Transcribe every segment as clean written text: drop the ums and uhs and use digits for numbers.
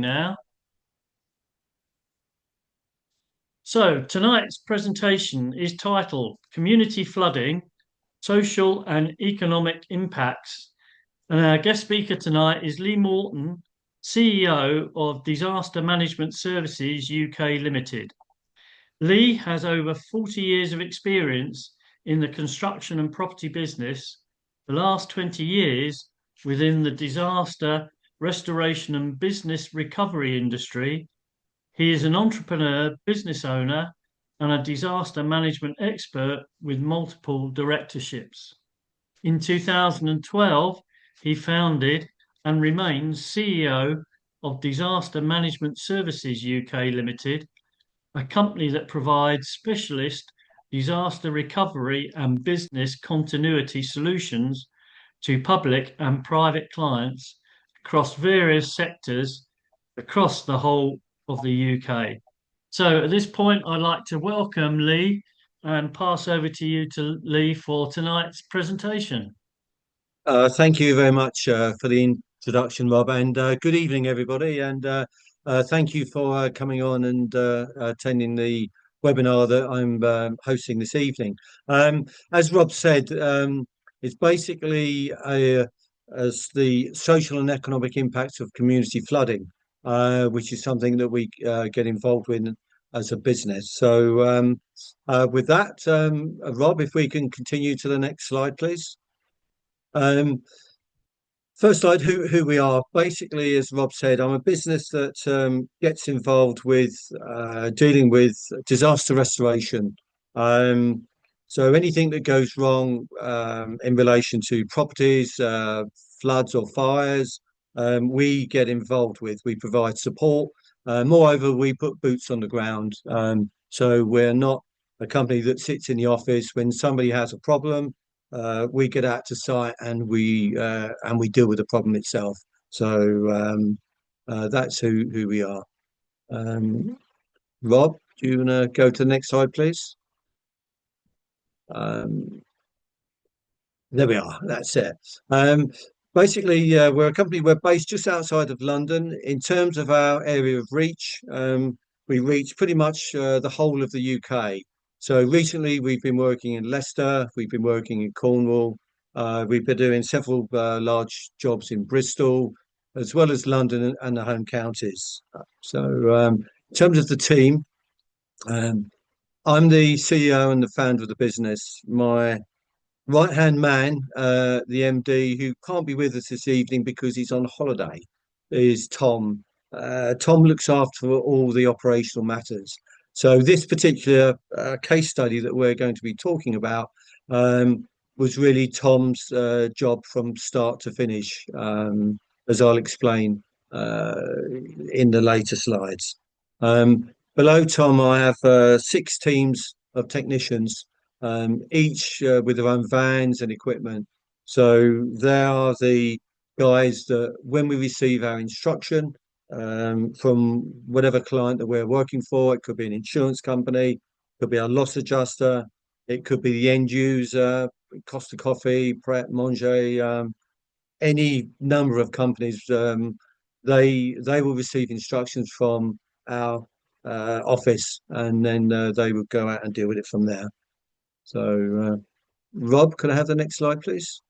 now. So tonight's presentation is titled Community Flooding, Social and Economic Impacts. And our guest speaker tonight is Lee Morton, CEO of Disaster Management Services UK Limited. Lee has over 40 years of experience in the construction and property business, the last 20 years within the disaster, restoration and business recovery industry. He is an entrepreneur, business owner, and a disaster management expert with multiple directorships. In 2012, he founded and remains CEO of Disaster Management Services UK Limited, a company that provides specialist disaster recovery and business continuity solutions to public and private clients across various sectors across the whole of the UK. So at this point, I'd like to welcome Lee and pass over to you to Lee for tonight's presentation. Thank you very much for the introduction, Rob, and good evening, everybody. And thank you for coming on and attending the webinar that I'm hosting this evening. As Rob said, it's basically as the social and economic impacts of community flooding, which is something that we get involved with as a business. So with that, Rob, if we can continue to the next slide, please. First slide, who we are. Basically, as Rob said, I'm a business that gets involved with dealing with disaster restoration. So anything that goes wrong in relation to properties, floods or fires, we get involved with. We provide support. Moreover, we put boots on the ground. So we're not a company that sits in the office. When somebody has a problem, we get out to site and we deal with the problem itself. So that's who we are. Rob, do you want to go to the next slide, please? There we are. That's it. Basically, we're a company. We're based just outside of London. In terms of our area of reach, we reach pretty much the whole of the UK. So recently we've been working in Leicester, we've been working in Cornwall, we've been doing several large jobs in Bristol, as well as London and the home counties. So in terms of the team, I'm the CEO and the founder of the business. My right-hand man, the MD, who can't be with us this evening because he's on holiday, is Tom. Tom looks after all the operational matters. So this particular case study that we're going to be talking about was really Tom's job from start to finish, as I'll explain in the later slides. Below Tom, I have 6 teams of technicians, each with their own vans and equipment. So they are the guys that when we receive our instruction, from whatever client that we're working for, it could be an insurance company, it could be a loss adjuster, it could be the end user, Costa Coffee, Pret, Manger, any number of companies. They will receive instructions from our office, and then they will go out and deal with it from there. So, Rob, could I have the next slide, please?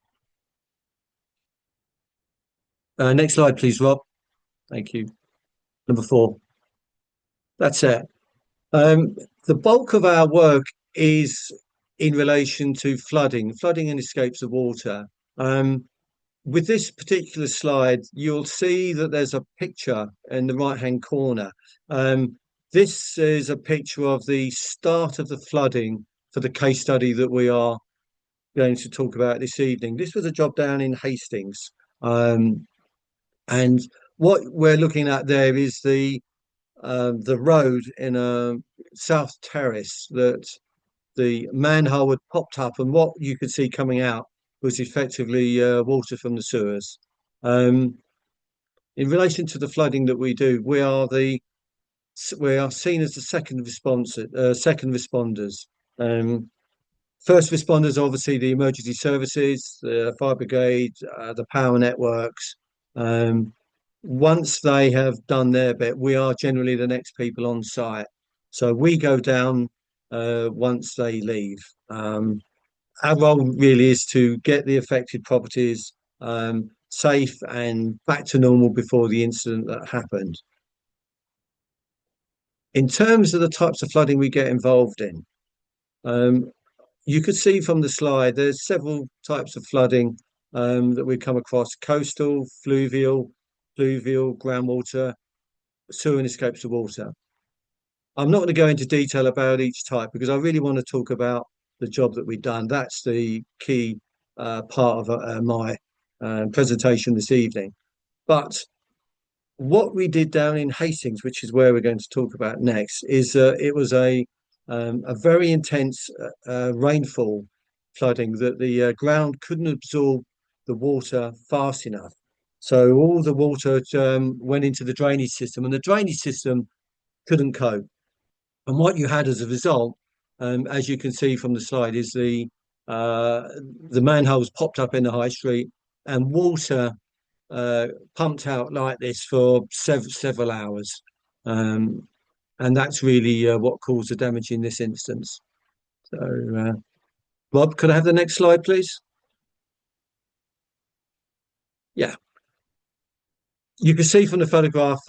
Next slide, please, Rob. Thank you. Number 4. That's it. The bulk of our work is in relation to flooding and escapes of water. With this particular slide, you'll see that there's a picture in the right-hand corner. This is a picture of the start of the flooding for the case study that we are going to talk about this evening. This was a job down in Hastings. And what we're looking at there is the road in a South Terrace that the manhole had popped up, and what you could see coming out was effectively water from the sewers. In relation to the flooding that we do, we are seen as the second responders. First responders, obviously, the emergency services, the fire brigade, the power networks. once they have done their bit, we are generally the next people on site. So we go down once they leave. Our role really is to get the affected properties safe and back to normal before the incident that happened. In terms of the types of flooding we get involved in, um, you could see from the slide there's several types of flooding that we come across: coastal, fluvial, groundwater, sewer and escapes of water. I'm not going to go into detail about each type because I really want to talk about the job that we've done. That's the key part of my presentation this evening. But what we did down in Hastings, which is where we're going to talk about next, is it was a very intense rainfall flooding that the ground couldn't absorb the water fast enough. So all the water went into the drainage system, and the drainage system couldn't cope. And what you had as a result, as you can see from the slide, is uh, the manholes popped up in the high street, and water pumped out like this for several hours. Um, and that's really what caused the damage in this instance. So, Rob, could I have the next slide, please? Yeah, you can see from the photograph,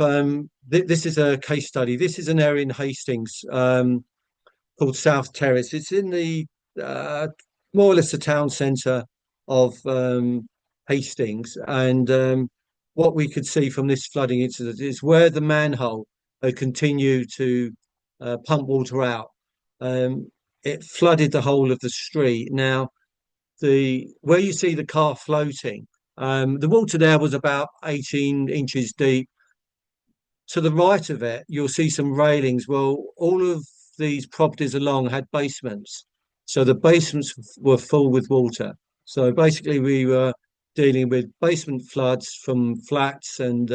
this is a case study. This is an area in Hastings called South Terrace. It's in the more or less the town centre of Hastings. And what we could see from this flooding incident is where the manhole continued to pump water out. It flooded the whole of the street. Now, the where you see the car floating, the water there was about 18 inches deep. To the right of it, you'll see some railings. Well, all of these properties along had basements. So the basements were full with water. So basically, we were dealing with basement floods from flats and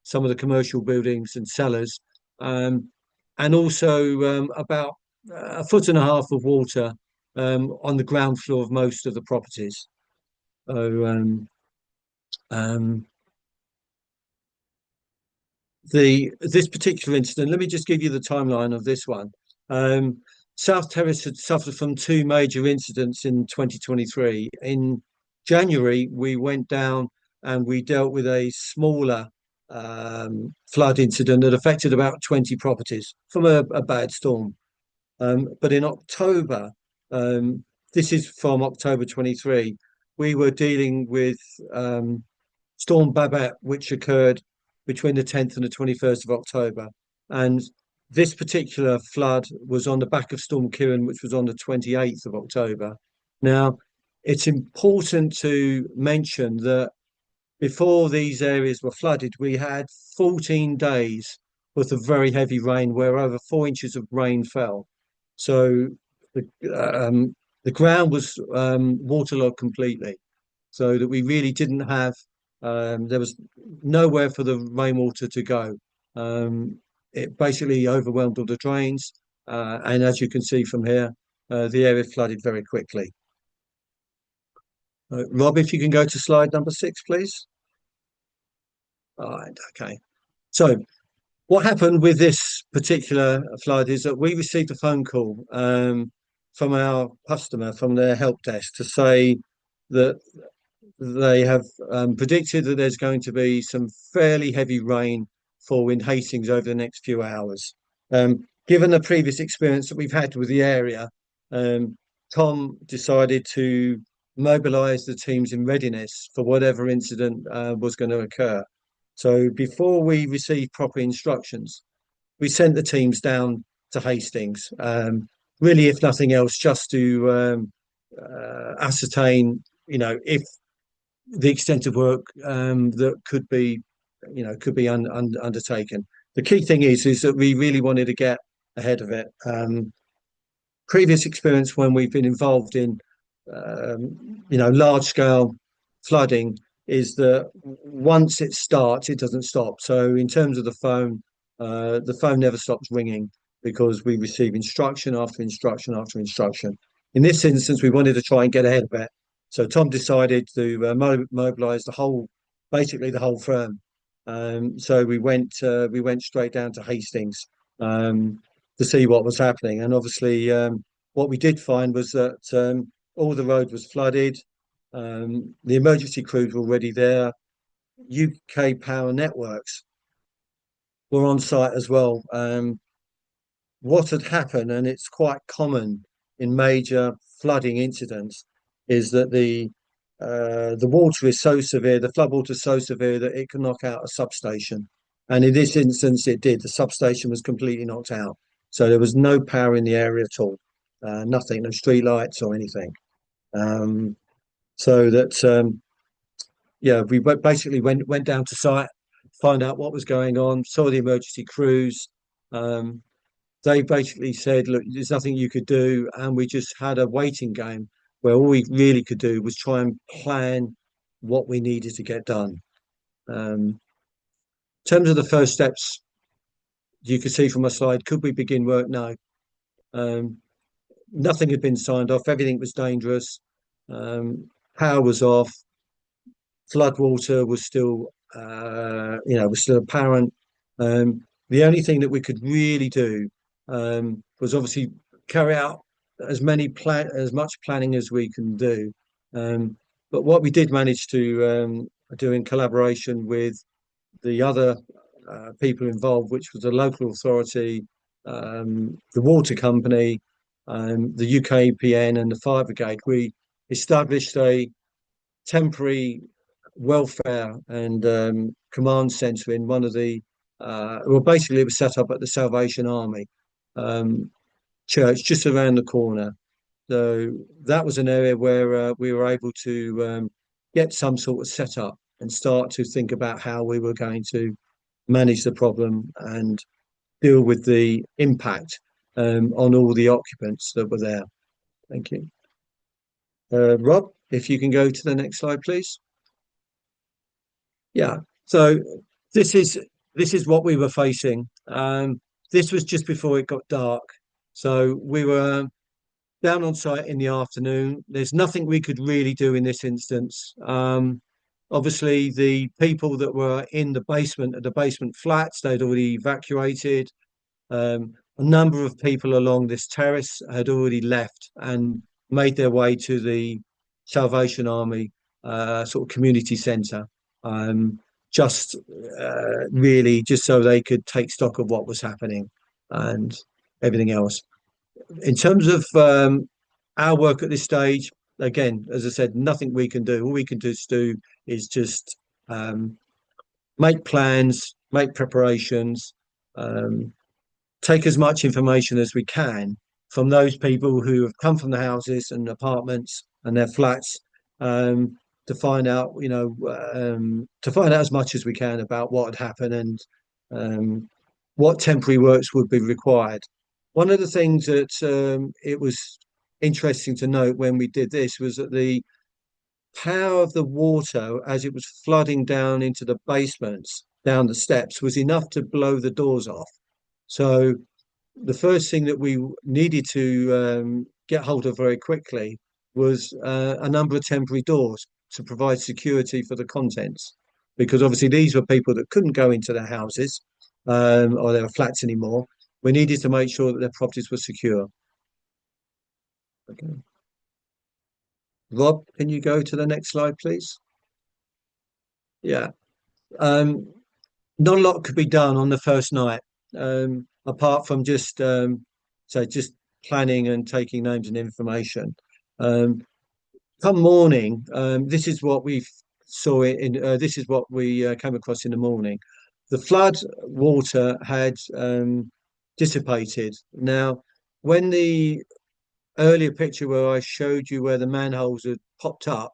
some of the commercial buildings and cellars, and also about a foot and a half of water on the ground floor of most of the properties. So, um, this particular incident, let me just give you the timeline of this one. Um, South Terrace had suffered from two major incidents in 2023. In January, we went down and we dealt with a smaller flood incident that affected about 20 properties from a bad storm. But in October, um, this is from October 23, we were dealing with Storm Babette, which occurred between the 10th and the 21st of October. And this particular flood was on the back of Storm Kieran, which was on the 28th of October. Now, it's important to mention that before these areas were flooded, we had 14 days worth of very heavy rain where over 4 inches of rain fell. So the, the ground was waterlogged completely, so that we really didn't have, there was nowhere for the rainwater to go. It basically overwhelmed all the drains. And as you can see from here, the area flooded very quickly. Rob, if you can go to slide number 6, please. All right, okay. So what happened with this particular flood is that we received a phone call from our customer, from their help desk, to say that they have predicted that there's going to be some fairly heavy rain fall in Hastings over the next few hours. Given the previous experience that we've had with the area, Tom decided to mobilise the teams in readiness for whatever incident was going to occur. So before we received proper instructions, we sent the teams down to Hastings, really, if nothing else, just to ascertain, if the extent of work that could be undertaken. The key thing is that we really wanted to get ahead of it. Previous experience when we've been involved in large scale flooding is that once it starts, it doesn't stop. So in terms of the phone never stops ringing because we receive instruction after instruction after instruction. In this instance, we wanted to try and get ahead of it. So Tom decided to mobilize basically the whole firm. So we went straight down to Hastings um, to see what was happening. And obviously, what we did find was that all the road was flooded. The emergency crews were already there. UK Power Networks were on site as well. What had happened, and it's quite common in major flooding incidents, is that the water is so severe, the flood water is so severe that it can knock out a substation. And in this instance, it did. The substation was completely knocked out, so there was no power in the area at all, nothing, no street lights or anything. Um, so that yeah, basically went down to site, find out what was going on, saw the emergency crews. Um, they basically said, look, there's nothing you could do. And we just had a waiting game where all we really could do was try and plan what we needed to get done. In terms of the first steps, you could see from my slide, could we begin work? No. Um, Nothing had been signed off. Everything was dangerous. Power was off. Floodwater was still, was still apparent. The only thing that we could really do was obviously carry out as much planning as we can do. Um, but what we did manage to do in collaboration with the other people involved, which was the local authority, the water company, the UKPN, and the fire brigade, we established a temporary welfare and command centre in one of the well, basically it was set up at the Salvation Army um, church just around the corner. So that was an area where we were able to get some sort of setup and start to think about how we were going to manage the problem and deal with the impact on all the occupants that were there. Thank you. Rob, if you can go to the next slide, please. Yeah. So this is this is what we were facing. This was just before it got dark. So we were down on site in the afternoon. There's nothing we could really do in this instance. Obviously, the people that were in the basement flats, they'd already evacuated. A number of people along this terrace had already left and made their way to the Salvation Army sort of community centre, um, just really just so they could take stock of what was happening and everything else. In terms of our work at this stage, again, as I said, nothing we can do. All we can just do is just make plans, make preparations, um, take as much information as we can from those people who have come from the houses and apartments and their flats to find out, to find out as much as we can about what had happened and what temporary works would be required. One of the things that it was interesting to note when we did this was that the power of the water as it was flooding down into the basements, down the steps, was enough to blow the doors off. So the first thing that we needed to get hold of very quickly was a number of temporary doors to provide security for the contents, because obviously these were people that couldn't go into their houses or their flats anymore. We needed to make sure that their properties were secure. Okay. Rob, can you go to the next slide, please? Yeah. Um, Not a lot could be done on the first night, apart from just planning and taking names and information. Um, Come morning, this is what we saw in. This is what we came across in the morning. The flood water had dissipated. Now, when the earlier picture where I showed you where the manholes had popped up,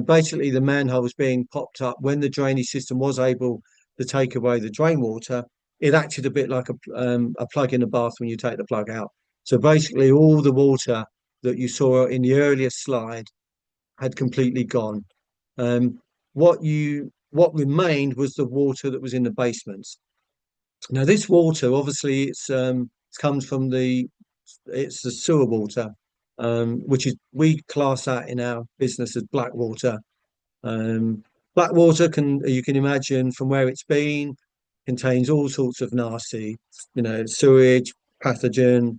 basically the manholes being popped up when the drainage system was able to take away the drain water, it acted a bit like a plug in a bath when you take the plug out. So basically, all the water that you saw in the earlier slide had completely gone. Um, what remained was the water that was in the basements. Now, this water obviously it comes from it's the sewer water, which is we class that in our business as black water. Blackwater can you can imagine from where it's been contains all sorts of nasty, sewage, pathogen,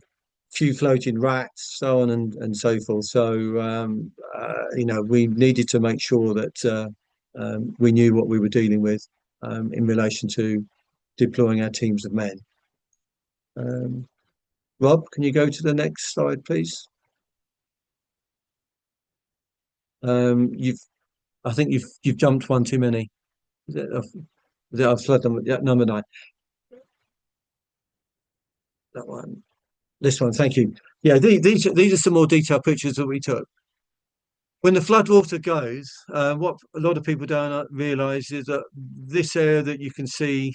few floating rats, so on and so forth. So we needed to make sure that we knew what we were dealing with in relation to deploying our teams of men. Um, Rob, can you go to the next slide, please? You've, I think you've jumped one too many. Is it, I've fled them. Yeah, number nine. That one. This one. Thank you. Yeah, these are some more detailed pictures that we took. When the floodwater goes, what a lot of people don't realise is that this area that you can see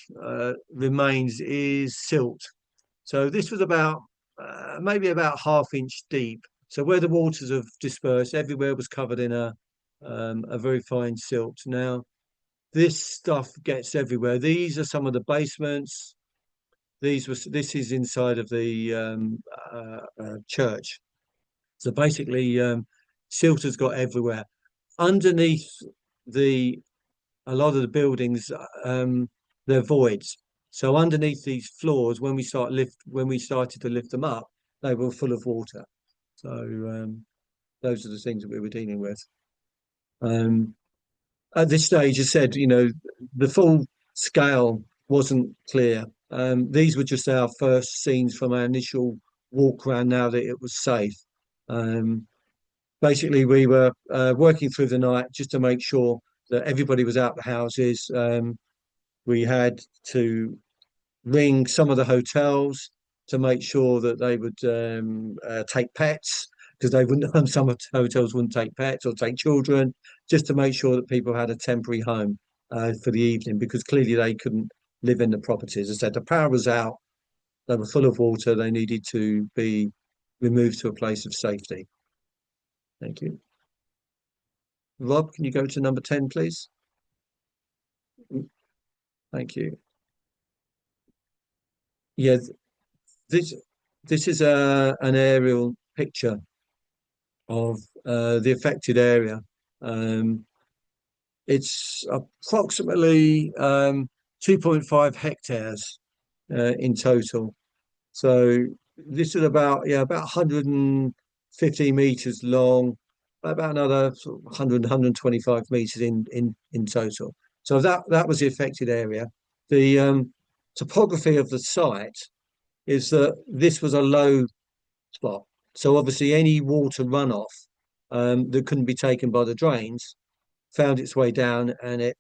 remains is silt. So this was about maybe about half-inch deep. So where the waters have dispersed, everywhere was covered in a very fine silt. Now this stuff gets everywhere. These are some of the basements. This is inside of the church. So basically, silt has got everywhere. Underneath the a lot of the buildings, they're voids. So underneath these floors, when we started to lift them up, they were full of water. So those are the things that we were dealing with. Um, at this stage, as said, the full scale wasn't clear. These were just our first scenes from our initial walk around now that it was safe. Um, Basically, we were working through the night just to make sure that everybody was out the houses. We had to ring some of the hotels to make sure that they would take pets because they wouldn't. Some of the hotels wouldn't take pets or take children, just to make sure that people had a temporary home for the evening because clearly they couldn't live in the properties. As I said, the power was out. They were full of water. They needed to be removed to a place of safety. Thank you. Rob, can you go to number 10, please? Thank you. Yeah, this this is an aerial picture of the affected area. Um, it's approximately 2.5 hectares in total. So this is about 150 meters long, about another sort of 100, 125 meters in total. So that was the affected area. The topography of the site is that this was a low spot. So obviously any water runoff that couldn't be taken by the drains found its way down and it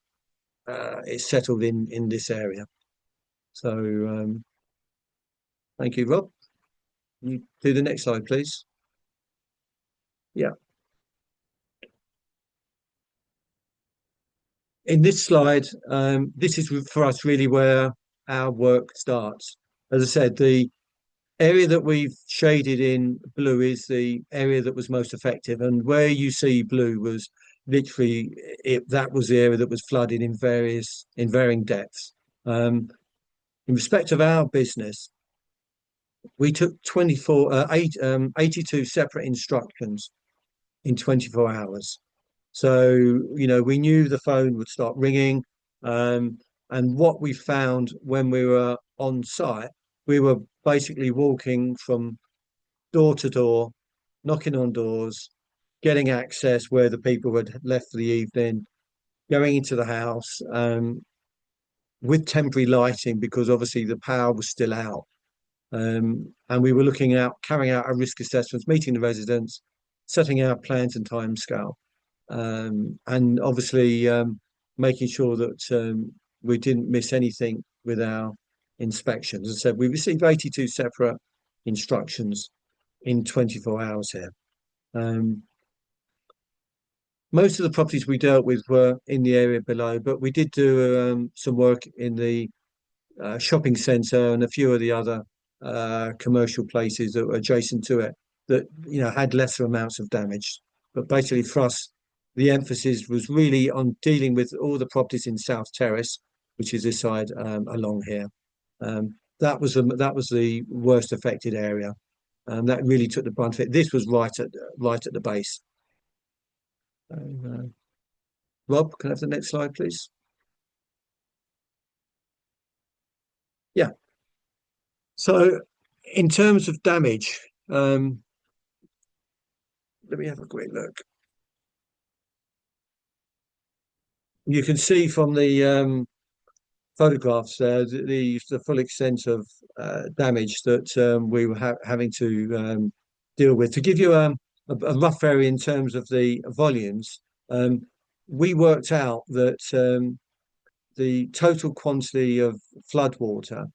settled in this area. So thank you, Rob. You do the next slide, please. Yeah. In this slide, this is for us really where our work starts. As I said, the area that we've shaded in blue is the area that was most effective, and where you see blue was literally that was the area that was flooded in varying depths. In respect of our business, we took 82 separate instructions in 24 hours. So, we knew the phone would start ringing. And what we found when we were on site, we were basically walking from door to door, knocking on doors, getting access where the people had left for the evening, going into the house with temporary lighting because obviously the power was still out. And we were carrying out our risk assessments, meeting the residents, setting our plans and timescale, and obviously making sure that we didn't miss anything with our inspections. As I said, we received 82 separate instructions in 24 hours here. Most of the properties we dealt with were in the area below, but we did do some work in the shopping centre and a few of the other commercial places that were adjacent to it that had lesser amounts of damage. But basically, for us, the emphasis was really on dealing with all the properties in South Terrace, which is this side along here. That was the worst affected area. That really took the brunt of it. This was right at the base. Rob, can I have the next slide, please? Yeah. So, in terms of damage, um, let me have a quick look. You can see from the photographs there the full extent of damage that we were having to deal with. To give you a rough area in terms of the volumes, um, we worked out that the total quantity of floodwater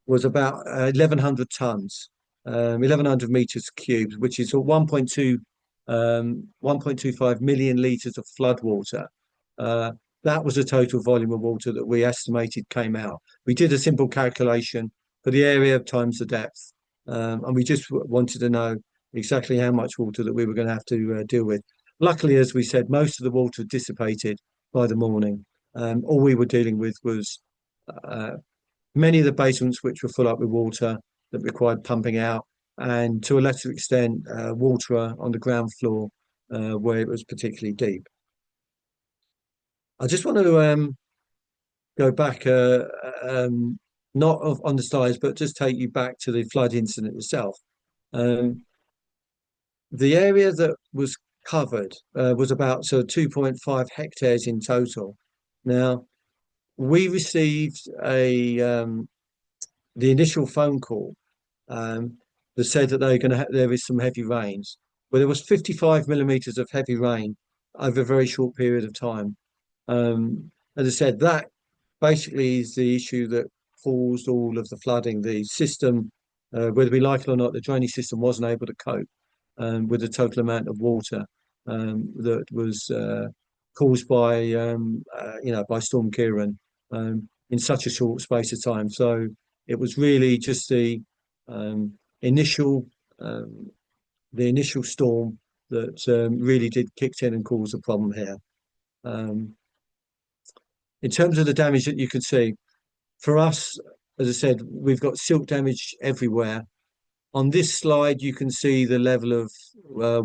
was about 1,100 tons, 1,100 meters cubed, which is 1.25 million liters of floodwater. Uh, that was the total volume of water that we estimated came out. We did a simple calculation for the area times the depth, and we just wanted to know exactly how much water that we were going to have to deal with. Luckily, as we said, most of the water dissipated by the morning. All we were dealing with was uh, many of the basements which were full up with water that required pumping out, and to a lesser extent, water on the ground floor where it was particularly deep. I just want to go back, not on the slides, but just take you back to the flood incident itself. Um, the area that was covered was about 2.5 hectares in total. Now, we received the initial phone call um, that said that there is some heavy rains. Well, there was 55 millimeters of heavy rain over a very short period of time. As I said, that basically is the issue that caused all of the flooding. The system, whether we like it or not, the drainage system wasn't able to cope with the total amount of water that was caused by by Storm Kieran in such a short space of time. So it was really just um, initial um, the initial storm that really did kick in and cause a problem here. Um, in terms of the damage that you could see, for us, as I said, we've got silt damage everywhere. On this slide, you can see the level of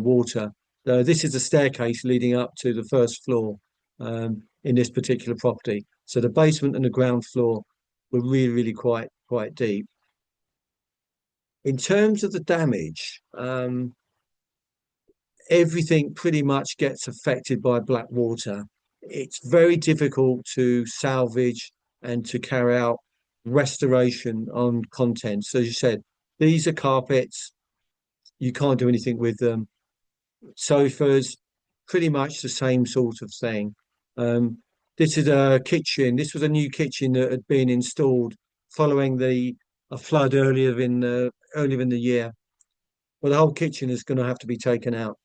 water. This is a staircase leading up to the first floor in this particular property. So the basement and the ground floor were really quite deep. In terms of the damage, everything pretty much gets affected by black water. It's very difficult to salvage and to carry out restoration on contents. So as you said, these are carpets. You can't do anything with them. Sofas, pretty much the same sort of thing. Um, this is a kitchen. This was a new kitchen that had been installed following the a flood earlier in the year. Well, the whole kitchen is going to have to be taken out.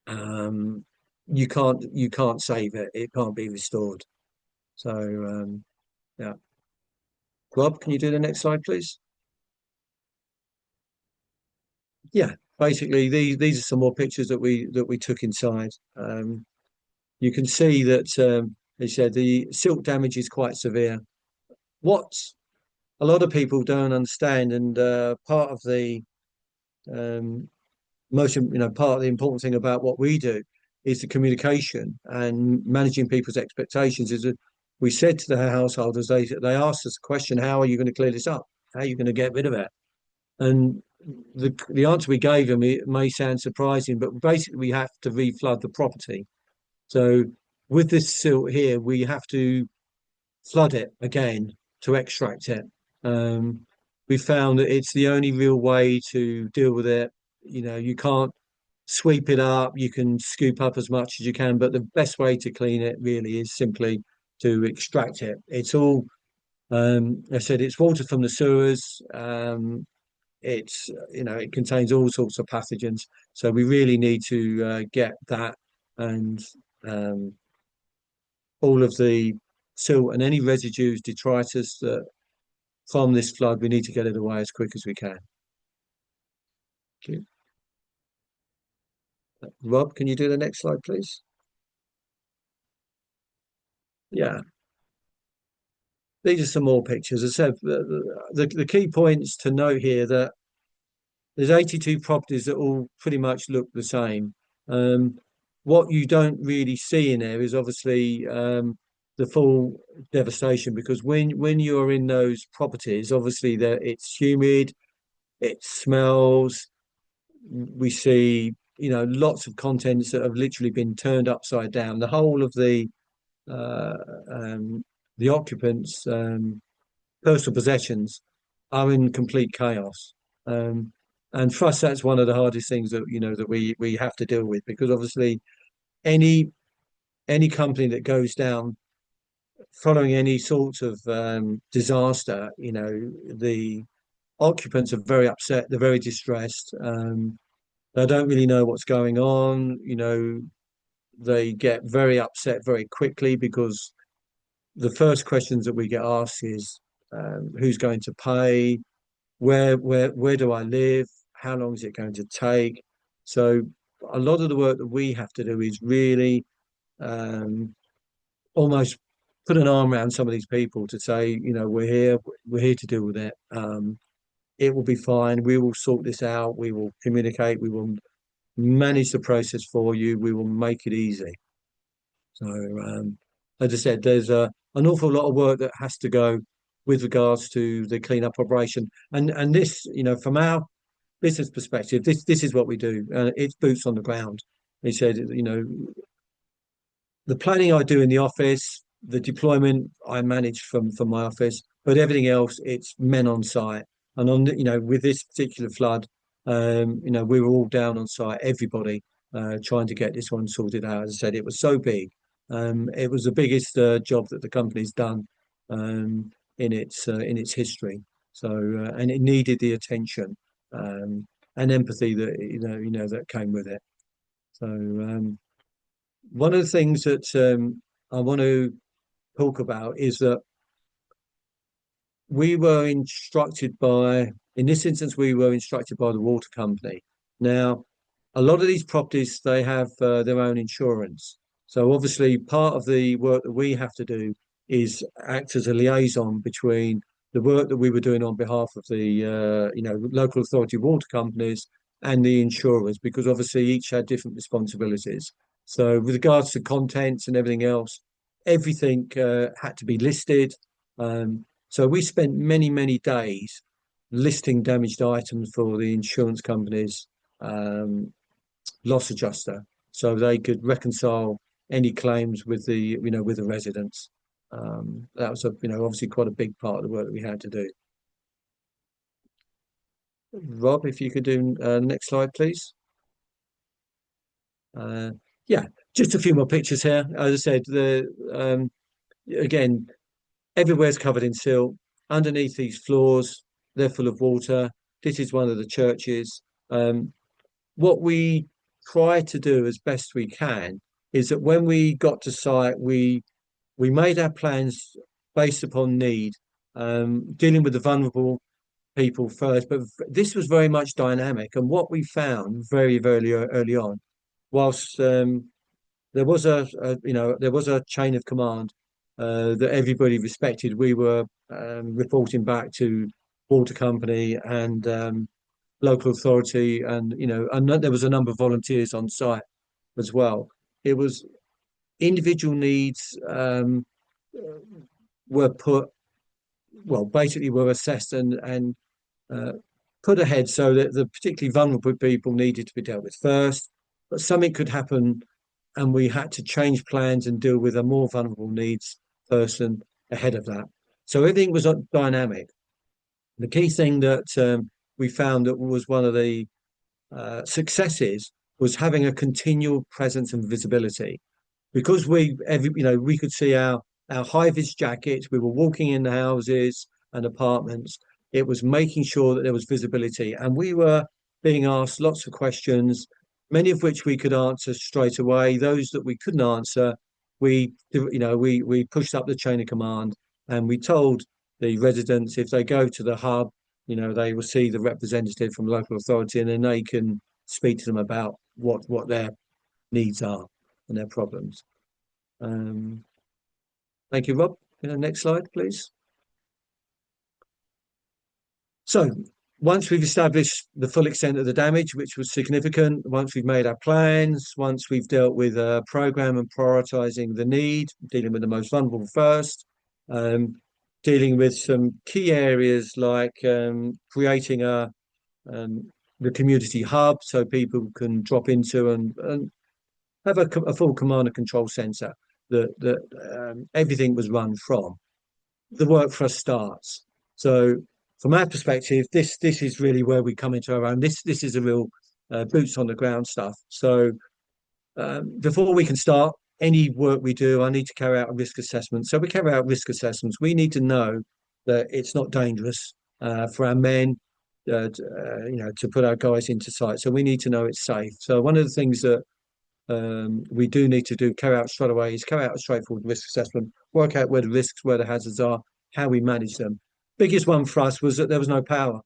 Um, you can't save it. It can't be restored. So yeah. Rob, can you do the next slide, please? Yeah. Basically, these are some more pictures that we took inside. You can see that they said the silk damage is quite severe. What a lot of people don't understand, and part of the um, part of the important thing about what we do is the communication and managing people's expectations. Is that we said to the householders, they asked us the question, how are you going to clear this up? How are you going to get rid of it? And the answer we gave them, it may sound surprising, but basically we have to reflood the property. So with this silt here, we have to flood it again to extract it. We found that it's the only real way to deal with it. You know, you can't sweep it up, you can scoop up as much as you can, but the best way to clean it really is simply to extract it. It's all, I said, it's water from the sewers. It's, it contains all sorts of pathogens. So we really need to get that and um, all of the silt and any residues, detritus that from this flood, we need to get it away as quick as we can. Okay. Rob, can you do the next slide, please? Yeah, these are some more pictures. As I said, the key points to note here that there's 82 properties that all pretty much look the same. Um, what you don't really see in there is obviously the full devastation, because when you're in those properties, obviously that it's humid, it smells. We see, lots of contents that have literally been turned upside down. The whole of uh, um, the occupants' personal possessions are in complete chaos. Um, and for us, that's one of the hardest things that that we have to deal with, because obviously any any company that goes down following any sort of disaster, the occupants are very upset. They're very distressed. They don't really know what's going on. They get very upset very quickly, because the first questions that we get asked is, who's going to pay? Where do I live? How long is it going to take? So a lot of the work that we have to do is really um, almost put an arm around some of these people to say, we're here to deal with it. It will be fine. We will sort this out. We will communicate. We will manage the process for you. We will make it easy. So, as I said, there's an awful lot of work that has to go with regards to the cleanup operation. And this, from our business perspective, this is what we do. It's boots on the ground. He said, the planning I do in the office, the deployment I manage from my office, but everything else, it's men on site. And with this particular flood, we were all down on site, everybody, trying to get this one sorted out. As I said, it was so big. It was the biggest job that the company's done in its history. So, and it needed the attention and empathy that that came with it. So, one of the things that I want to talk about is that we were instructed in this instance, we were instructed by the water company. Now, a lot of these properties, they have their own insurance. So obviously, part of the work that we have to do is act as a liaison between the work that we were doing on behalf of the local authority water companies and the insurers, because obviously each had different responsibilities. So with regards to contents and everything else, everything had to be listed. So we spent many days listing damaged items for the insurance companies um, loss adjuster, so they could reconcile any claims with the residents. That was obviously quite a big part of the work that we had to do. Rob, if you could do the next slide, please. Uh, yeah, just a few more pictures here. As I said, again, everywhere's covered in silt. Underneath these floors, they're full of water. This is one of the churches. What we try to do as best we can is that when we got to site, we made our plans based upon need, dealing with the vulnerable people first. But this was very much dynamic, and what we found very early on, whilst there was there was a chain of command that everybody respected. We were reporting back to water company and local authority, and and there was a number of volunteers on site as well. It was individual needs were put well, basically were assessed and uh, put ahead, so that the particularly vulnerable people needed to be dealt with first. But something could happen, and we had to change plans and deal with a more vulnerable needs person ahead of that. So everything was dynamic. The key thing that we found that was one of the successes was having a continual presence and visibility, because we could see our high vis jackets. We were walking in the houses and apartments. It was making sure that there was visibility, and we were being asked lots of questions, many of which we could answer straight away. Those that we couldn't answer, we pushed up the chain of command, and we told the residents, if they go to the hub, they will see the representative from local authority, and then they can speak to them about what their needs are and their problems. Um, thank you, Rob. Next slide, please. So once we've established the full extent of the damage, which was significant, once we've made our plans, once we've dealt with a program and prioritizing the need, dealing with the most vulnerable first, um, dealing with some key areas like creating um, the community hub so people can drop into and have a full command and control center that everything was run from. The work for us starts. So from our perspective, this is really where we come into our own. This is a real boots on the ground stuff. So before we can start any work we do, I need to carry out a risk assessment. So we carry out risk assessments. We need to know that it's not dangerous for our men, to put our guys into site. So we need to know it's safe. So one of the things that we do need to do, carry out straight away, is carry out a straightforward risk assessment, work out where the risks, where the hazards are, how we manage them. Biggest one for us was that there was no power.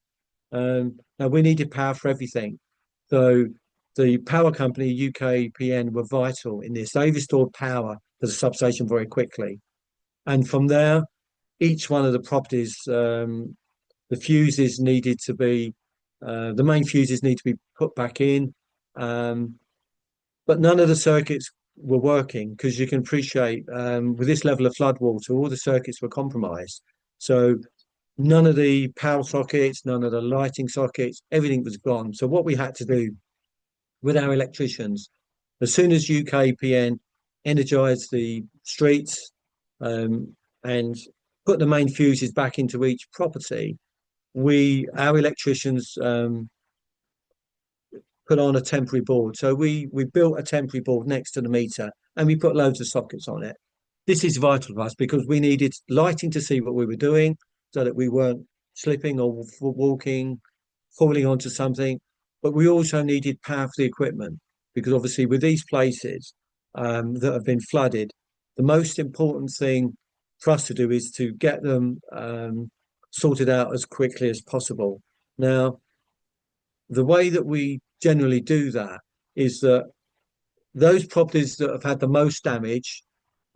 Now we needed power for everything. So the power company, UKPN, were vital in this. They restored power to the substation very quickly. And from there, each one of the properties, the fuses needed to be, the main fuses need to be put back in. But none of the circuits were working because you can appreciate with this level of flood water, all the circuits were compromised. So none of the power sockets, none of the lighting sockets, everything was gone. So what we had to do with our electricians, as soon as UKPN energized the streets and put the main fuses back into each property, our electricians put on a temporary board. So we built a temporary board next to the meter and we put loads of sockets on it. This is vital to us because we needed lighting to see what we were doing so that we weren't slipping or walking, falling onto something. But we also needed power for the equipment because obviously with these places that have been flooded, the most important thing for us to do is to get them sorted out as quickly as possible. Now, the way that we generally do that is that those properties that have had the most damage,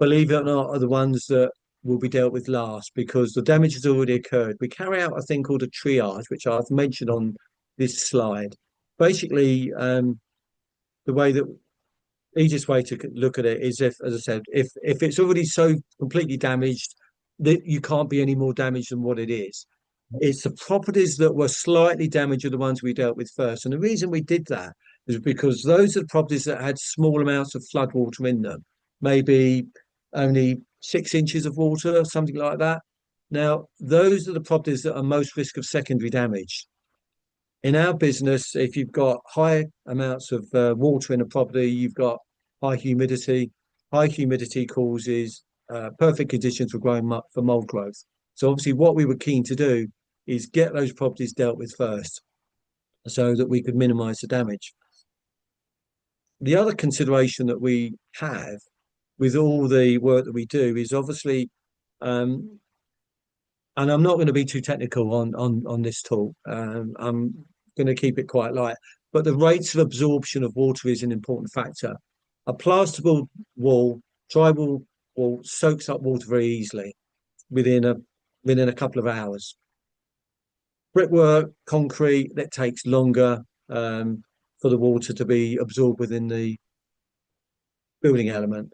believe it or not, are the ones that will be dealt with last because the damage has already occurred. We carry out a thing called a triage, which I've mentioned on this slide. Basically, the way that easiest way to look at it is if, as I said, if it's already so completely damaged that you can't be any more damaged than what it is. It's the properties that were slightly damaged are the ones we dealt with first. And the reason we did that is because those are the properties that had small amounts of flood water in them, maybe only 6 inches of water, something like that. Now, those are the properties that are most risk of secondary damage. In our business, if you've got high amounts of water in a property, you've got high humidity. High humidity causes perfect conditions for growing for mold growth. So obviously, what we were keen to do is get those properties dealt with first, so that we could minimise the damage. The other consideration that we have with all the work that we do is obviously, and I'm not going to be too technical on this talk. I'm going to keep it quite light. But the rates of absorption of water is an important factor. A plasterboard wall, drywall wall, soaks up water very easily within a couple of hours. Brickwork, concrete, that takes longer for the water to be absorbed within the building element.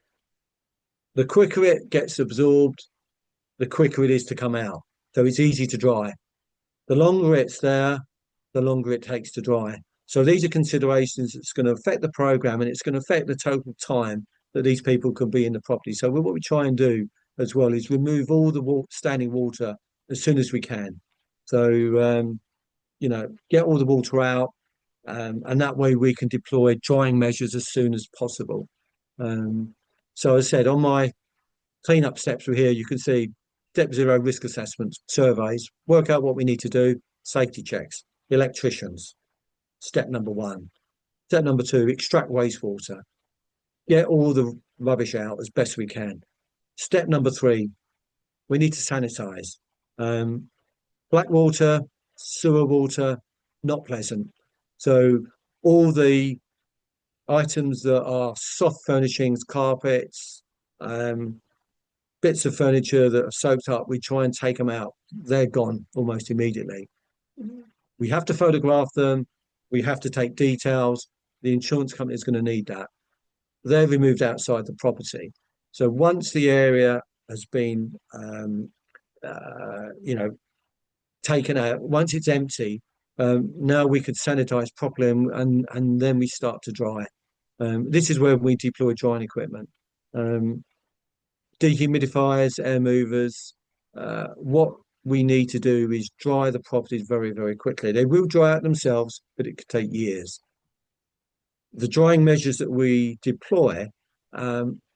The quicker it gets absorbed, the quicker it is to come out. So it's easy to dry. The longer it's there, the longer it takes to dry. So these are considerations that's going to affect the program and it's going to affect the total time that these people can be in the property. So what we try and do as well is remove all the standing water as soon as we can. So, get all the water out and that way we can deploy drying measures as soon as possible. So as I said, on my cleanup steps through here, you can see step zero risk assessments, surveys, work out what we need to do, safety checks, electricians, step number one. Step number two, extract wastewater, get all the rubbish out as best we can. Step number three, we need to sanitize. Black water, sewer water, not pleasant. So all the items that are soft furnishings, carpets, bits of furniture that are soaked up, we try and take them out. They're gone almost immediately. We have to photograph them. We have to take details. The insurance company is going to need that. They're removed outside the property. So once the area has been, you know, taken out, once it's empty, now we could sanitize properly and then we start to dry. This is where we deploy drying equipment, um, dehumidifiers, air movers. What we need to do is dry the properties very, very quickly. They will dry out themselves, but it could take years. The drying measures that we deploy,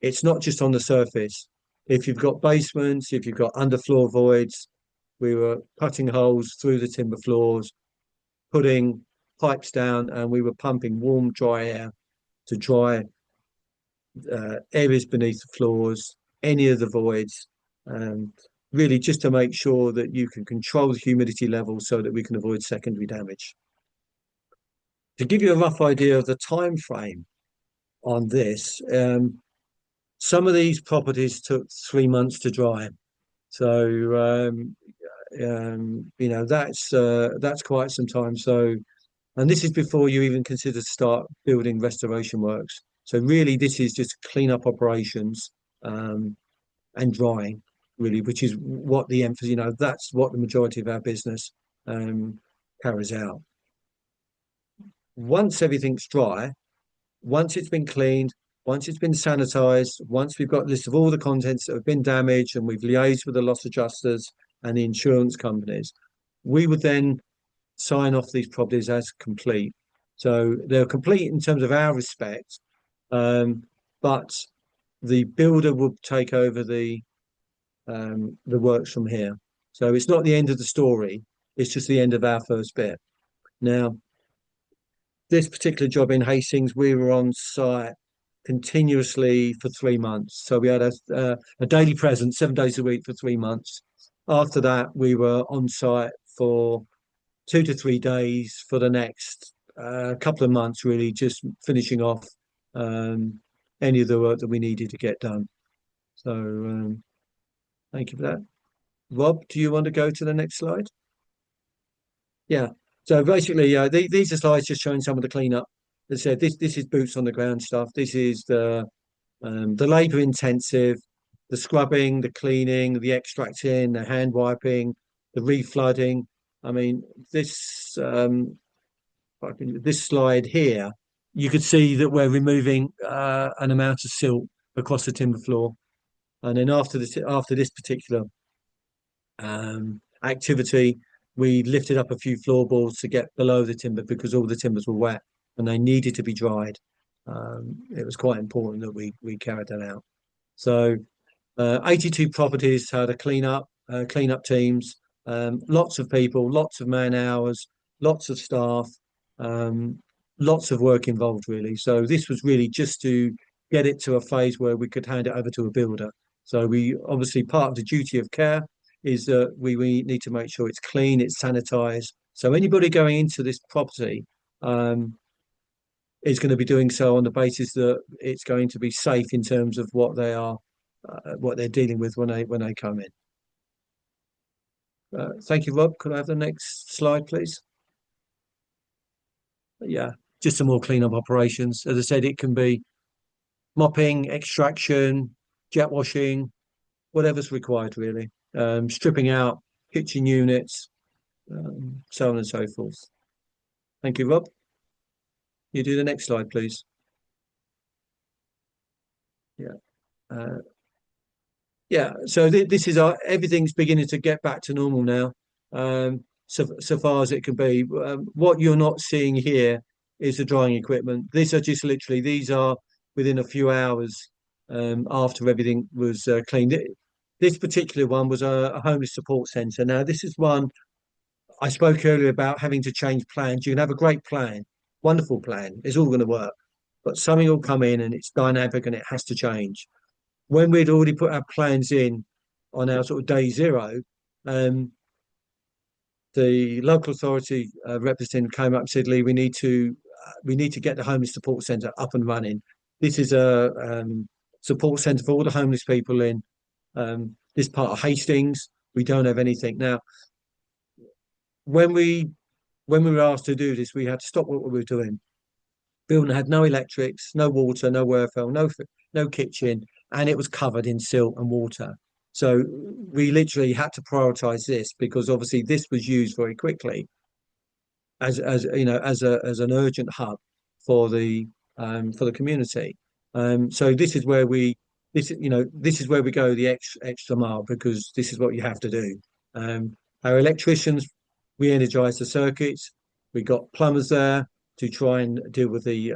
it's not just on the surface. If you've got basements, if you've got underfloor voids, we were cutting holes through the timber floors, putting pipes down, and we were pumping warm, dry air to dry areas beneath the floors, any of the voids, um, really just to make sure that you can control the humidity level so that we can avoid secondary damage. To give you a rough idea of the time frame on this, some of these properties took 3 months to dry. So you know that's quite some time. So, and this is before you even consider start building restoration works. So really, this is just cleanup operations um, and drying, really, which is what the emphasis. You know, that's what the majority of our business um, carries out. Once everything's dry, once it's been cleaned, once it's been sanitized, once we've got a list of all the contents that have been damaged and we've liaised with the loss adjusters and the insurance companies, we would then sign off these properties as complete. So they're complete in terms of our respect, but the builder will take over the works from here. So it's not the end of the story, it's just the end of our first bit. Now, this particular job in Hastings, we were on site continuously for 3 months. So we had a daily presence 7 days a week for 3 months. After that, we were on site for 2 to 3 days for the next couple of months, really, just finishing off um, any of the work that we needed to get done. So thank you for that. Rob, do you want to go to the next slide? Yeah. So basically, these are slides just showing some of the cleanup. As I said, this is boots on the ground stuff. This is the labour intensive, the scrubbing, the cleaning, the extracting, the hand wiping, the reflooding. I mean, this slide here, you could see that we're removing an amount of silt across the timber floor, and then after this particular activity, we lifted up a few floorboards to get below the timber because all the timbers were wet and they needed to be dried. It was quite important that we carried that out. So 82 properties had a cleanup teams, lots of people, lots of man hours, lots of staff, lots of work involved really. So this was really just to get it to a phase where we could hand it over to a builder. So we obviously part of the duty of care is that we need to make sure it's clean, it's sanitized. So anybody going into this property is going to be doing so on the basis that it's going to be safe in terms of what they're dealing with when they come in. Thank you, Rob. Could I have the next slide, please? Yeah, just some more cleanup operations. As I said, it can be mopping, extraction, jet washing, whatever's required, really. Stripping out kitchen units, so on and so forth. Thank you, Rob. You do the next slide, please. Yeah. Uh, yeah, so this is everything's beginning to get back to normal now, so far as it can be. What you're not seeing here is the drying equipment. These are within a few hours after everything was cleaned. This particular one was a homeless support centre. Now, this is one I spoke earlier about having to change plans. You can have a great plan, wonderful plan, it's all going to work, but something will come in and it's dynamic and it has to change. When we'd already put our plans in on our sort of day zero, the local authority representative came up and said, "Lee, we need to get the homeless support centre up and running. This is a support centre for all the homeless people in this part of Hastings. We don't have anything now. When we when we were asked to do this, we had to stop what we were doing. Building had no electrics, no water, no welfare, no kitchen, and it was covered in silt and water. So we literally had to prioritize this because obviously this was used very quickly as you know as an urgent hub for the community. So this is where we go the extra mile because this is what you have to do. Our electricians, we energize the circuits. We got plumbers there to try and deal with the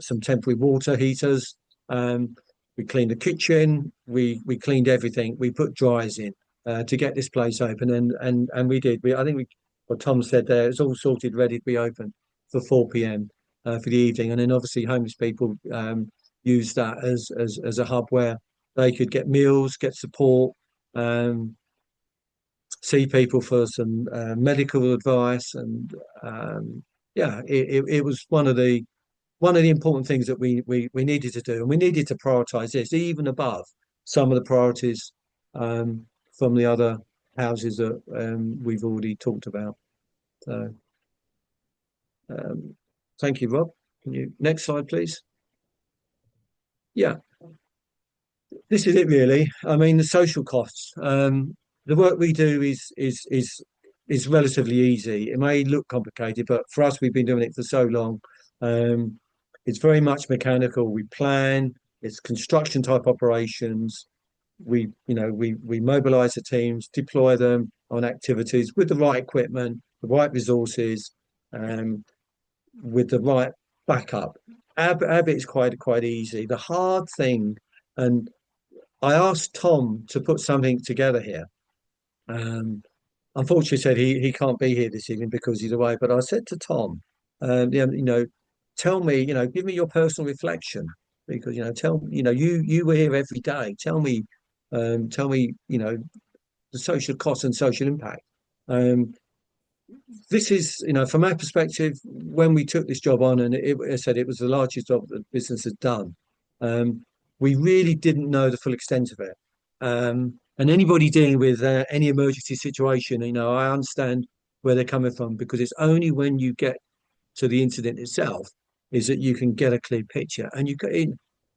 some temporary water heaters. We cleaned the kitchen. We cleaned everything. We put dryers in to get this place open, and we did. I think what Tom said there, it's all sorted, ready to be open for 4 p.m. For the evening, and then obviously homeless people use that as a hub where they could get meals, get support, um, see people for some medical advice, and yeah, it was one of the important things that we needed to do, and we needed to prioritize this even above some of the priorities from the other houses that we've already talked about. So, um, thank you, Rob. Can you next slide, please? Yeah, this is it really. I mean, the social costs. The work we do is relatively easy. It may look complicated, but for us, we've been doing it for so long. Um, it's very much mechanical. We plan. It's construction type operations. We mobilize the teams, deploy them on activities with the right equipment, the right resources, um, with the right backup. Our bit is quite easy. The hard thing, and I asked Tom to put something together here. Um, Unfortunately, said he can't be here this evening because he's away. But I said to Tom, tell me, give me your personal reflection because you were here every day. Tell me, the social cost and social impact. Um, this is, from our perspective, when we took this job on, and I said it was the largest job that the business had done, we really didn't know the full extent of it. And anybody dealing with any emergency situation, I understand where they're coming from because it's only when you get to the incident itself is that you can get a clear picture, and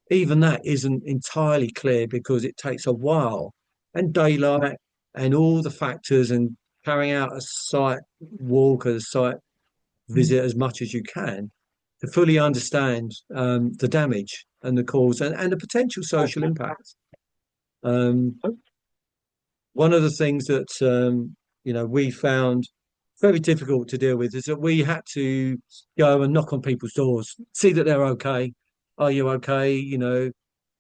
even that isn't entirely clear because it takes a while and daylight and all the factors and carrying out a site walk, a site visit as much as you can to fully understand the damage and the cause and the potential social impact. Um, One of the things that we found very difficult to deal with is that we had to go and knock on people's doors, see that they're okay. Are you okay?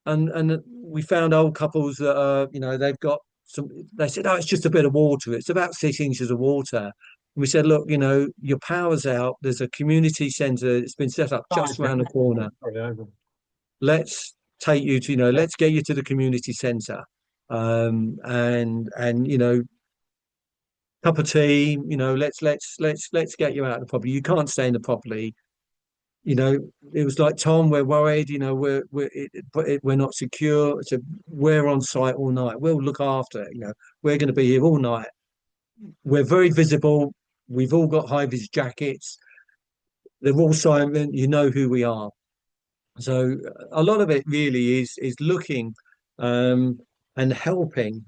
And we found old couples that they've got some. They said, "Oh, it's just a bit of water. It's about 6 inches of water." And we said, "Look, your power's out. There's a community centre. It's been set up just around the corner. Let's take you to, let's get you to the community centre, and cup of tea. Let's get you out of the property. You can't stay in the property." It was like, Tom, we're worried, we're not secure. So we're on site all night. We'll look after it. We're going to be here all night. We're very visible. We've all got high vis jackets. They're all silent. You know who we are. So a lot of it really is looking um, and helping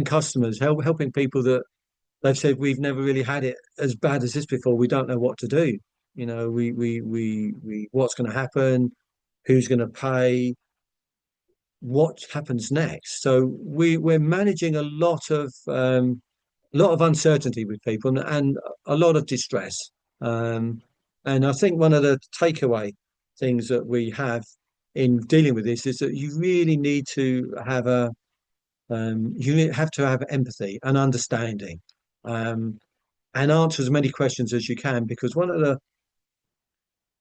customers, helping people that they've said we've never really had it as bad as this before. We don't know what to do. What's going to happen? Who's going to pay? What happens next? So we're managing a lot of uncertainty with people and a lot of distress. Um, and I think one of the takeaway things that we have in dealing with this is that you really need to have you have to have empathy and understanding, um, and answer as many questions as you can because one of the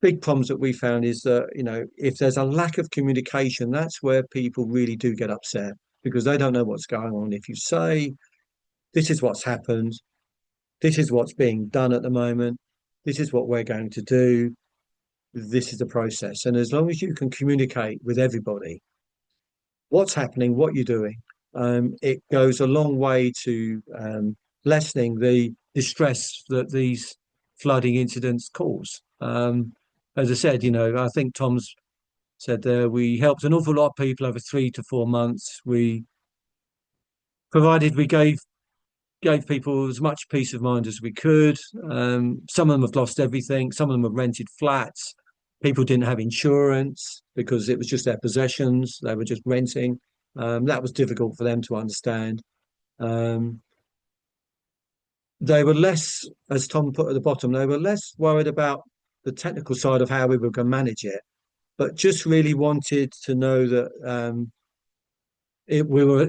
big problems that we found is that if there's a lack of communication, that's where people really do get upset because they don't know what's going on. If you say this is what's happened, this is what's being done at the moment, this is what we're going to do, this is the process, and as long as you can communicate with everybody what's happening, what you're doing, it goes a long way to lessening distress that these flooding incidents cause. As I said, I think Tom's said there, we helped an awful lot of people over 3 to 4 months. We gave people as much peace of mind as we could. Some of them have lost everything. Some of them have rented flats. People didn't have insurance because it was just their possessions. They were just renting. That was difficult for them to understand. Um, they were less, as Tom put at the bottom, they were less worried about the technical side of how we were going to manage it, but just really wanted to know that we were,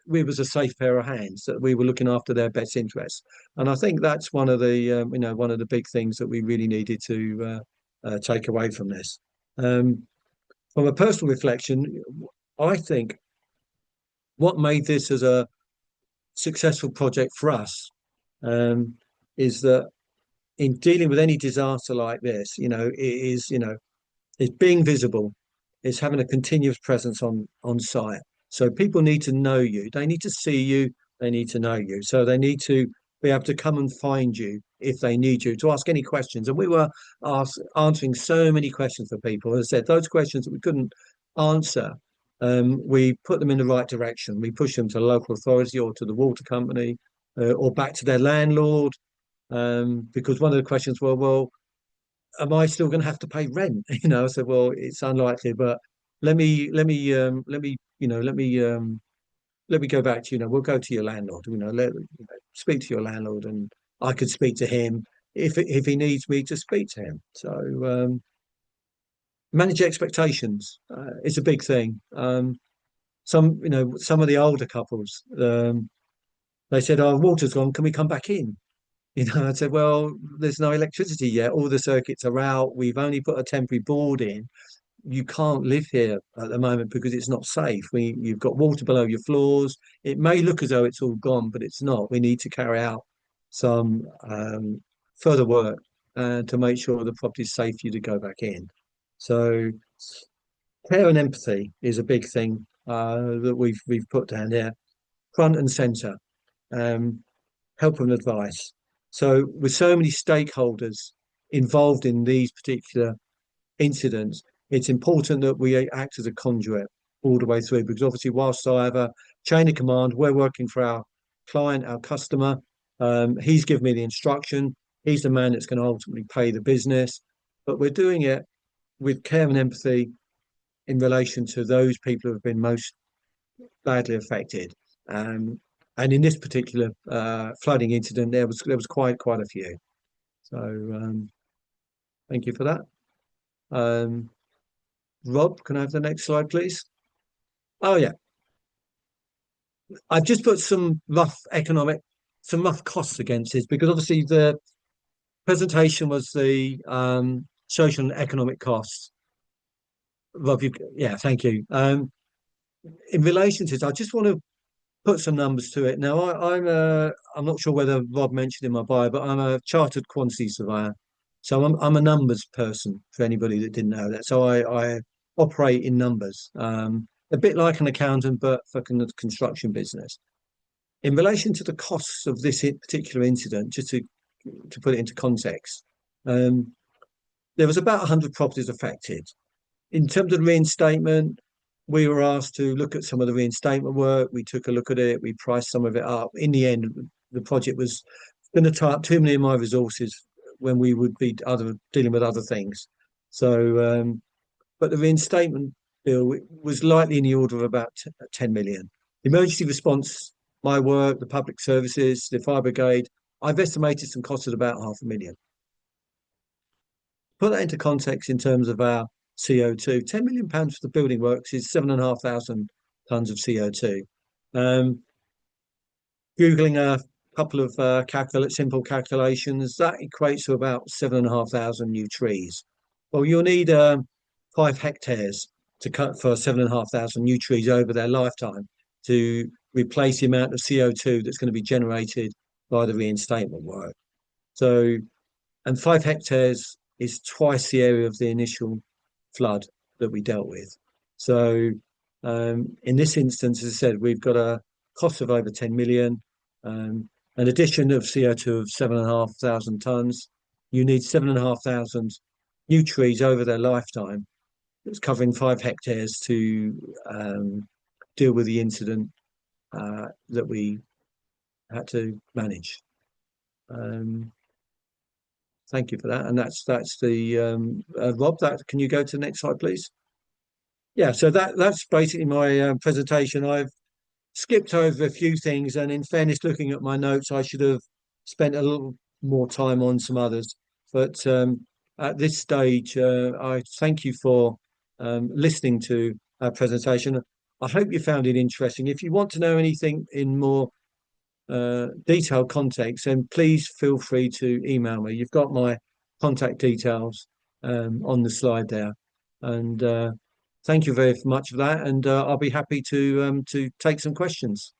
we was a safe pair of hands, that we were looking after their best interests. And I think that's one of the big things that we really needed to take away from this. From a personal reflection, I think what made this as a successful project for us um, is that in dealing with any disaster like this, it's being visible, it's having a continuous presence on site. So people need to know you, they need to see you, they need to know you. So they need to be able to come and find you if they need you, to ask any questions. And we were answering so many questions for people. As I said, those questions that we couldn't answer, we put them in the right direction. We push them to the local authority or to the water company or back to their landlord. Because one of the questions were, well, am I still going to have to pay rent? I said, well, it's unlikely, but let me go back to, we'll go to your landlord, speak to your landlord, and I could speak to him if he needs me to speak to him. So manage expectations is a big thing. Some of the older couples, they said, "Oh, water's gone. Can we come back in?" I said, well, there's no electricity yet. All the circuits are out. We've only put a temporary board in. You can't live here at the moment because it's not safe. You've got water below your floors. It may look as though it's all gone, but it's not. We need to carry out some further work to make sure the property is safe for you to go back in. So care and empathy is a big thing that we've put down there, front and centre. Um, Help and advice. So, with so many stakeholders involved in these particular incidents, it's important that we act as a conduit all the way through. Because obviously, whilst I have a chain of command, we're working for our client, our customer. He's given me the instruction. He's the man that's going to ultimately pay the business. But we're doing it with care and empathy in relation to those people who have been most badly affected. Um, and in this particular flooding incident, there was quite a few. So thank you for that. Um, Rob, can I have the next slide, please? Oh yeah, I've just put some rough costs against this because obviously the presentation was the social and economic costs. Rob, yeah, thank you. In relation to this, I just want to put some numbers to it. Now, I'm not sure whether Rob mentioned in my bio, but I'm a chartered quantity surveyor, so I'm a numbers person for anybody that didn't know that. So I operate in numbers, a bit like an accountant, but for construction business. In relation to the costs of this particular incident, just to put it into context, there was about 100 properties affected. In terms of the reinstatement, we were asked to look at some of the reinstatement work. We took a look at it. We priced some of it up. In the end, the project was going to tie up too many of my resources when we would be dealing with other things. So, but the reinstatement bill was likely in the order of about 10 million. Emergency response, my work, the public services, the fire brigade, I've estimated some costs at about 500,000. Put that into context in terms of our CO2. £10 million for the building works is 7,500 tonnes of CO2. Googling a couple of simple calculations, that equates to about 7,500 new trees. Well, you'll need 5 hectares to cut for 7,500 new trees over their lifetime to replace the amount of CO2 that's going to be generated by the reinstatement work. So, and 5 hectares is twice the area of the initial flood that we dealt with. So in this instance, as I said, we've got a cost of over 10 million, and an addition of CO2 of 7,500 tons. You need 7,500 new trees over their lifetime. It's covering 5 hectares to deal with the incident that we had to manage. Um, Thank you for that. And that's the Rob. That can you go to the next slide, please? Yeah. So that's basically my presentation. I've skipped over a few things, and in fairness, looking at my notes, I should have spent a little more time on some others. But at this stage, I thank you for listening to our presentation. I hope you found it interesting. If you want to know anything in more detailed context, then please feel free to email me. You've got my contact details on the slide there, and thank you very much for that. And I'll be happy to take some questions.